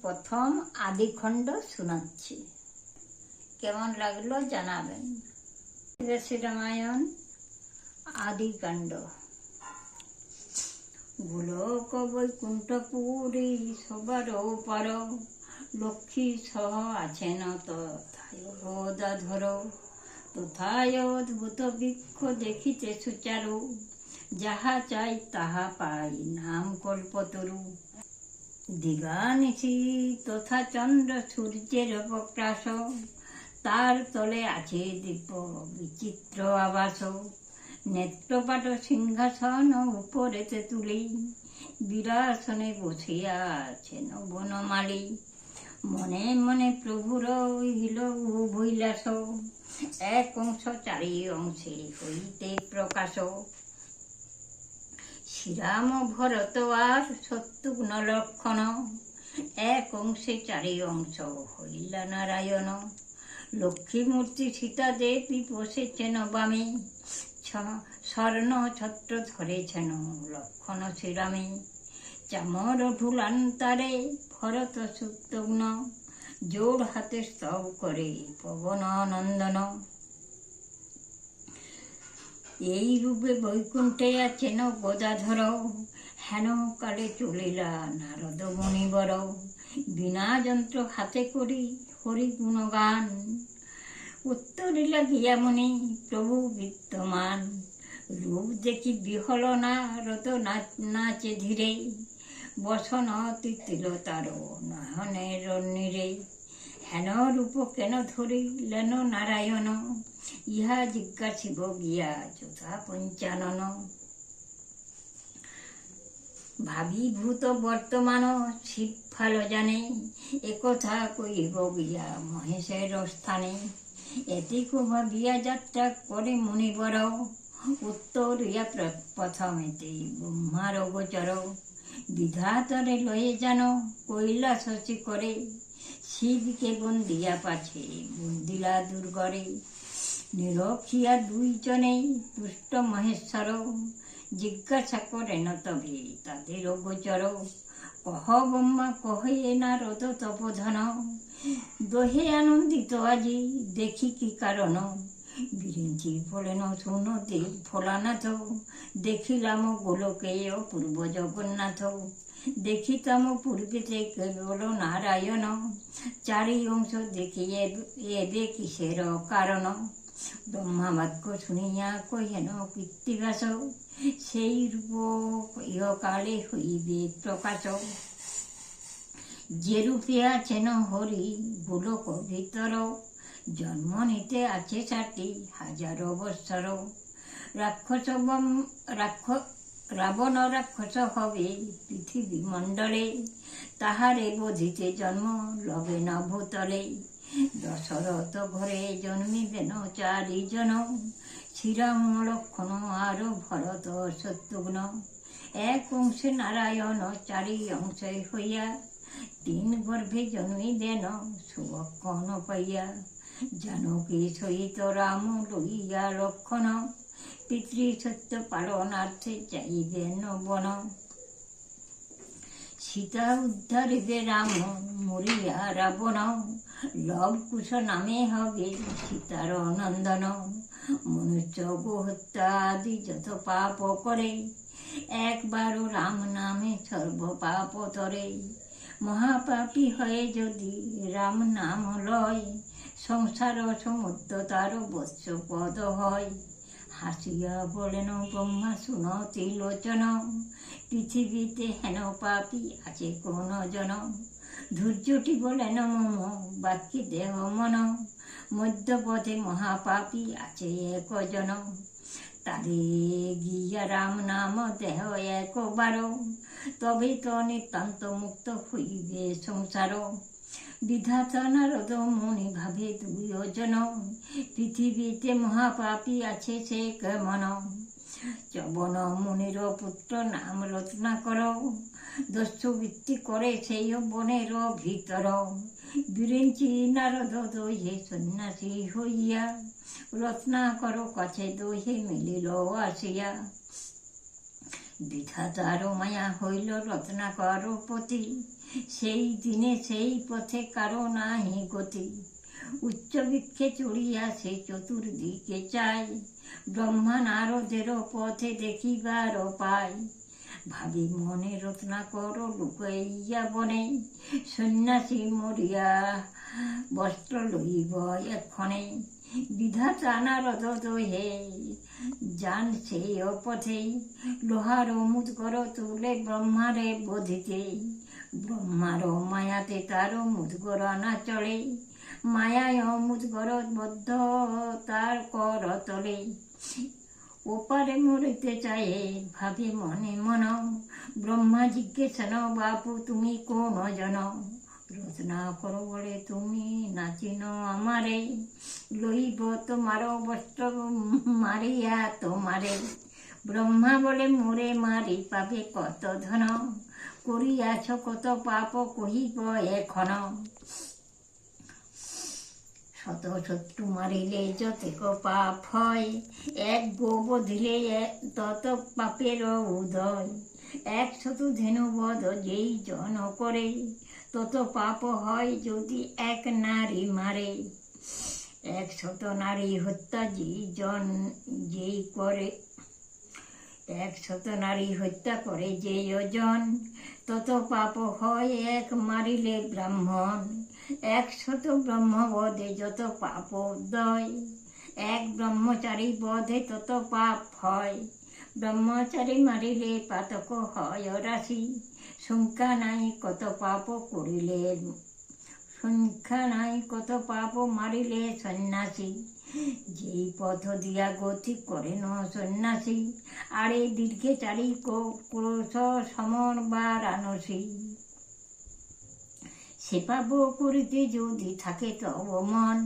প্রথম আদিখণ্ড শোনাচ্ছি, কেমন লাগলো জানাবেন। তুলসী রামায়ণ আদিকাণ্ড। গোলক বৈকুণ্ঠপুরী সবার পার, লক্ষ্মী সহ আছেন তথায় গদাধর। তথায় অদ্ভুত বৃক্ষ দেখিতে সুচারু, যাহা চাই তাহা পাই নাম কল্পতরু। দিবানিশি তথা চন্দ্র সূর্যের প্রকাশ, তার তলে আছে দীপ বিচিত্র আবাস। নেত্রপাট সিংহাসন উপরেতে তুলি, বিরাসনে বসিয়া আছেন বনমালী। মনে মনে প্রভুর হইল অভিলাষ, এক অংশ চারি অংশে হইতে প্রকাশ। শ্রীরাম ভরত আর শত্রুঘ্ন লক্ষণ, এক অংশে চারি অংশ হইলা নারায়ণ। লক্ষ্মীমূর্তি সীতা দেবী বসেছেন বামে, স্বর্ণ ছত্র ধরেছেন লক্ষণ শ্রীরামে। চামর ঢুলান্তারে ভরত শত্রুঘ্ন, জোড় হাতে স্তব করে পবন নন্দন। এই রূপে বৈকুণ্ঠে আছেন গদাধর, হেন কালে চলিলা নারদ মুনিবর। বিনা যন্ত্র হাতে করি হরি গুণগান, উত্তরিলা গিয়া মুনি প্রভু বিদ্যমান। রূপ দেখি বিহল নারদ নাচে ধীরে, বসন তিতিল তার নয়নের নীরে। হেন রূপ কেন ধরিলেন নারায়ণ, ইহা জিজ্ঞাসিব গিয়া যথা পঞ্চানন। ভাবিভূত বর্তমান শিব ভালো জানে, একথা কইব গিয়া মহেশের স্থানে। এতিকো ভাবিয়া যাত্রা করে মুনিবর, উত্তরিয়া প্রথমেতে ব্রহ্মার গোচর। বিধাতরে লয়ে যেন কৈলাস করে, শিবকে বন্দিয়া পাছে বন্দিলা দুর্গরে। নিরখিয়া দুইজনেই তুষ্ট মহেশ্বর, জিজ্ঞাসা করেন তবে তাদের গোচর। কহ ব্রহ্মা কহে নারদ তপোধন, দোহে আনন্দিত আজি দেখি কি কারণ। বিরিঞ্চি বলেন শুন দেব ভোলানাথ, দেখিলাম গোলকে অপূর্ব জগন্নাথ। দেখিতাম পূর্বেতে কেবল নারায়ণ, চারি অংশ দেখিয়ে এবে কিসের কারণ। ব্রহ্মা বাক্য শুনিয়া কহেন কৃত্তিবাস, সেই রূপ ইহকালে হইবে প্রকাশ। যে রূপে আছেন হরি গোলক ভিতর, জন্ম নিতে আছে ৬০,০০০ বৎসর। রাবণ রাক্ষস হবে পৃথিবী মণ্ডলে, তাহারে বধিতে জন্ম লবে না ভূতলে। দশরথ ঘরে জন্মিবেন ৪ জন, শ্রীরাম লক্ষণ আর ভরত শত্রুঘ্ন। এক অংশে নারায়ণ ৪ অংশে হইয়া, ৩ গর্ভে জন্মিবেন সুলক্ষণ পাইয়া। জানকী সহিত রাম লইয়া লক্ষণ, পিতৃ সত্য পালনার্থে যাইবেন বন। সীতা উদ্ধারিবে রাম মরিয়া রাবণ, লব কুশ নামে হবে সীতার নন্দন। মনুষ্য গোহত্যা আদি যত পাপ করে, একবারও রাম নামে সর্ব পাপ তরে। মহাপাপী হয়ে যদি রাম নাম লয়, সংসার সমুদ্র তার বৎসপদ হয়। হাসিয়া বলেন ব্রহ্মা শুন ত্রিলোচন, পৃথিবীতে হেন পাপী আছে কোন জন। ধৈর্যটি বলেন মম বাক্যে দেহ মন, মধ্যপথে মহাপাপী আছে একজন। তারে গিয়া রাম নাম দেহ একবার, তবে তো নিতান্ত মুক্ত হইবে সংসার। বিধাতা নারদ মুনি ভাবে ২ জন, পৃথিবীতে মহাপাপী আছে সে কেমন। চবন মুনির পুত্র নাম রত্নাকর, দস্যুবৃত্তি করে সেই বনের ভিতর। বিরিঞ্চি নারদ দোহে সন্ন্যাসী হইয়া, রত্নাকর কাছে দোহে মিলিল আসিয়া। বিধাতার মায়া হইল রত্নাকর পতি, সেই দিনে সেই পথে কারো নাহি গতি। উচ্চ বৃক্ষে চড়িয়া সে চতুর্দিকে চায়, ব্রহ্মা নারদেরও পথে দেখিবার পায়। ভাবি মনে রত্নাকর লুকাইয়া বনে, সন্ন্যাসী মরিয়া বস্ত্র লইব এক্ষণে। বিধাতা নারদ দোহে যান সেই পথে, লোহার মুদগর তুলে ব্রহ্মারে বোধিতে। ব্রহ্মার মায়াতে তার মুদগর না চলে, মায়ায় মুদগর বদ্ধ তার কর তলে। ওপারে মরিতে চায়ে ভাবে মনে মন, ব্রহ্মা জিজ্ঞেসন বাপু তুমি কোন জন। রত্নাকর বলে তুমি নাচিন আমারে, লইব তোমার বস্ত্র মারিয়া তোমারে। ব্রহ্মা বলে মোরে মারি পাবে কত ধন, করিয়াছ কত পাপ কহিব এখন। শত শত্রু মারিলে যতেক পাপ হয়, এক গো বধিলে তত পাপের উদয়। 100 ধেনু বধ যেই জন করে, তত পাপ হয় যদি এক নারী মারে। 100 নারী হত্যা যেই করে, 100 নারী হত্যা করে যে জন, তত পাপ হয় এক মারিলে ব্রাহ্মণ। 100 ব্রহ্মবধে যত পাপ উদয়, এক ব্রহ্মচারী বধে তত পাপ হয়। ব্রহ্মচারী মারিলে পাতক হয় রাশি, সংখ্যা নাই কত পাপ করিলে, সংখ্যা নাই কত পাপ মারিলে সন্ন্যাসী। যেই পথ দিয়া গতি করেন সন্ন্যাসী, আরে দীর্ঘে চারি ক্রোশ সমন বারাণসী। সে পাপ করিতে যদি থাকে তব মন,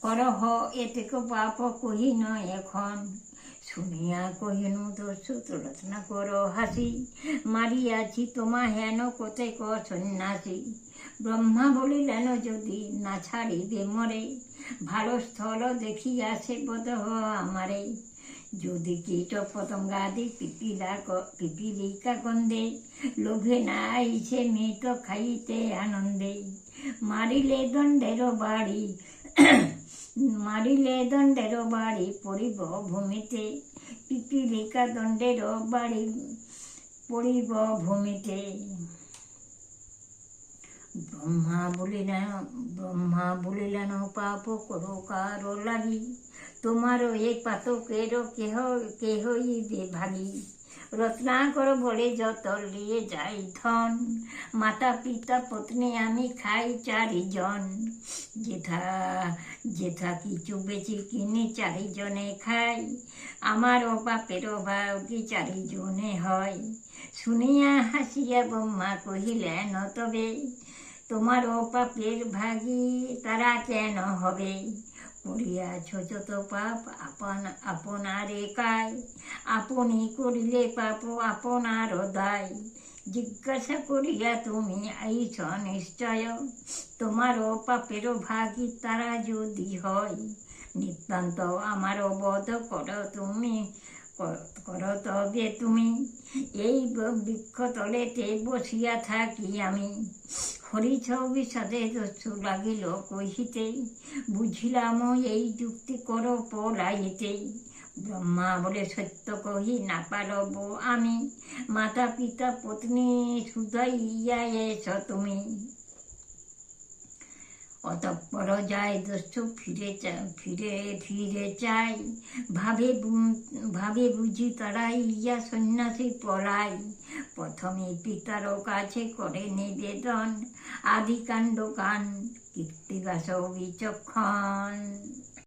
করহ এতেক পাপ কহিন এখন। শুনিয়া কহিনু দস্যু রত্নাকর হাসি, মারিয়াছি তোমা হেন কতেক সন্ন্যাসী। ব্রহ্মা বলিলেন যদি না ছাড়িবে মরে, ভালো স্থল দেখিয়া সে বদহ আমারে। যদি কীট পতঙ্গাদি পিপিলিকা গন্ধে, লোভে না আইছে মৃত খাইতে আনন্দে। মারিলে দণ্ডের বাড়ি, মারিলে দণ্ডের বাড়ি পড়িব ভূমিতে, পিপিলিকা দণ্ডের বাড়ি পড়িব ভূমিতে। ব্রহ্মা বলিলেন পাপ করো কারো লাগি, তোমারও এ পাতকের কেহইবে ভাগি। রত্নাকর বলে যত লিয়ে যাই ধন, মাতা পিতা পত্নী আমি খাই 4 জন। যেথা কিছু বেশি কিনি 4 জনে খাই, আমারও বাপের ভাগি 4 জনে হয়। শুনিয়া হাসিয়া ব্রহ্মা কহিলেন তবে, তোমারও পাপের ভাগী তারা কেন হবে। করিয়াছ যত পাপ আপনারে কায়, আপনি করিলে পাপ আপনার দায়। জিজ্ঞাসা করিয়া তুমি আইছ নিশ্চয়, তোমারও পাপের ভাগী তারা যদি হয়। নিতান্ত আমারও বধ কর তুমি, কর তবে তুমি। এই বৃক্ষ তলেতে বসিয়া থাকি আমি, হরিছ বিষাদে দস্যু লাগিল কহিতে, বুঝিলাম এই যুক্তি কর পলাইতে। ব্রহ্মা বলে সত্য কহি না পারব আমি, মাতা পিতা পত্নী শুধাইয়া এস তুমি। অতঃপর যায় দস্যু ফিরে চাই, ভাবে বুঝি তাড়াইয়া সন্ন্যাসী পলাই। প্রথমে পিতার কাছে করে নিবেদন, আদিকাণ্ড গান কীর্তিবাস বিচক্ষণ।